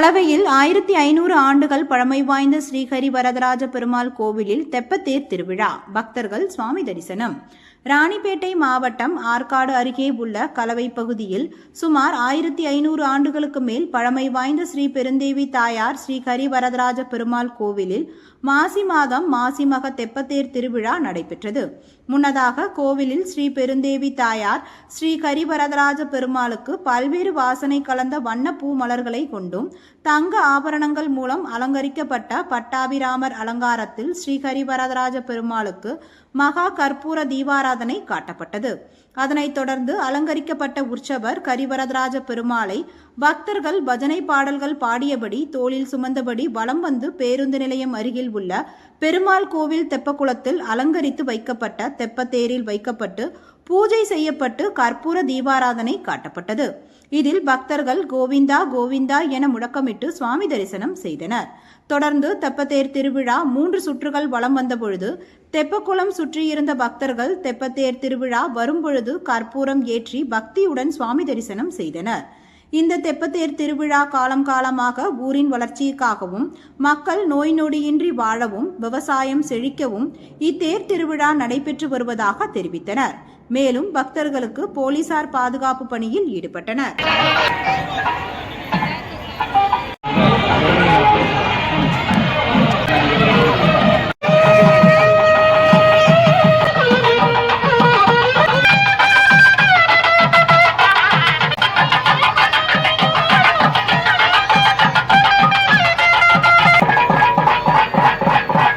கலவையில் 1500 ஆண்டுகள் பழமை வாய்ந்த ஸ்ரீஹரி வரதராஜ பெருமாள் கோவிலில் தெப்பத்தேர் திருவிழா. பக்தர்கள் சுவாமி தரிசனம். ராணிப்பேட்டை மாவட்டம் ஆற்காடு அருகே உள்ள கலவை பகுதியில் சுமார் 1500 ஆண்டுகளுக்கு மேல் பழமை வாய்ந்த ஸ்ரீ பெருந்தேவி தாயார் ஸ்ரீ ஹரி வரதராஜ பெருமாள் கோவிலில் மாசி மாதம் மாசிமக தெப்பத்தேர் திருவிழா நடைபெற்றது. முன்னதாக கோவிலில் ஸ்ரீ பெருந்தேவி தாயார் ஸ்ரீ ஹரி வரதராஜ பெருமாளுக்கு பல்வேறு வாசனை கலந்த வண்ண பூ மலர்களை கொண்டும் தங்க ஆபரணங்கள் மூலம் அலங்கரிக்கப்பட்ட பட்டாபிராமர் அலங்காரத்தில் ஸ்ரீ ஹரி வரதராஜ பெருமாளுக்கு மகா கற்பூர தீபாராதனை காட்டப்பட்டது. அதனைத் தொடர்ந்து அலங்கரிக்கப்பட்ட உற்சவர் கரிவரதராஜ பெருமாளை பக்தர்கள் பஜனை பாடல்கள் பாடியபடி தோளில் சுமந்தபடி வலம் வந்து பேருந்து நிலையம் அருகில் உள்ள பெருமாள் கோவில் தெப்பக்குளத்தில் அலங்கரித்து வைக்கப்பட்ட தெப்பத்தேரில் வைக்கப்பட்டு பூஜை செய்யப்பட்டு கற்பூர தீபாராதனை காட்டப்பட்டது. இதில் பக்தர்கள் கோவிந்தா கோவிந்தா என முழக்கமிட்டு சுவாமி தரிசனம் செய்தனர். தொடர்ந்து தெப்பத்தேர் திருவிழா 3 சுற்றுகள் வலம் வந்தபொழுது தெப்பக்குளம் சுற்றியிருந்த பக்தர்கள் தெப்பத்தேர் திருவிழா வரும்பொழுது கற்பூரம் ஏற்றி பக்தியுடன் சுவாமி தரிசனம் செய்தனர். இந்த தெப்பத்தேர் திருவிழா காலம் காலமாக ஊரின் வளர்ச்சிக்காகவும் மக்கள் நோய் நொடியின்றி வாழவும் விவசாயம் செழிக்கவும் இத்தேர் திருவிழா நடைபெற்று வருவதாக தெரிவித்தனர். மேலும் பக்தர்களுக்கு போலீசார் பாதுகாப்பு பணியில் ஈடுபட்டனர்.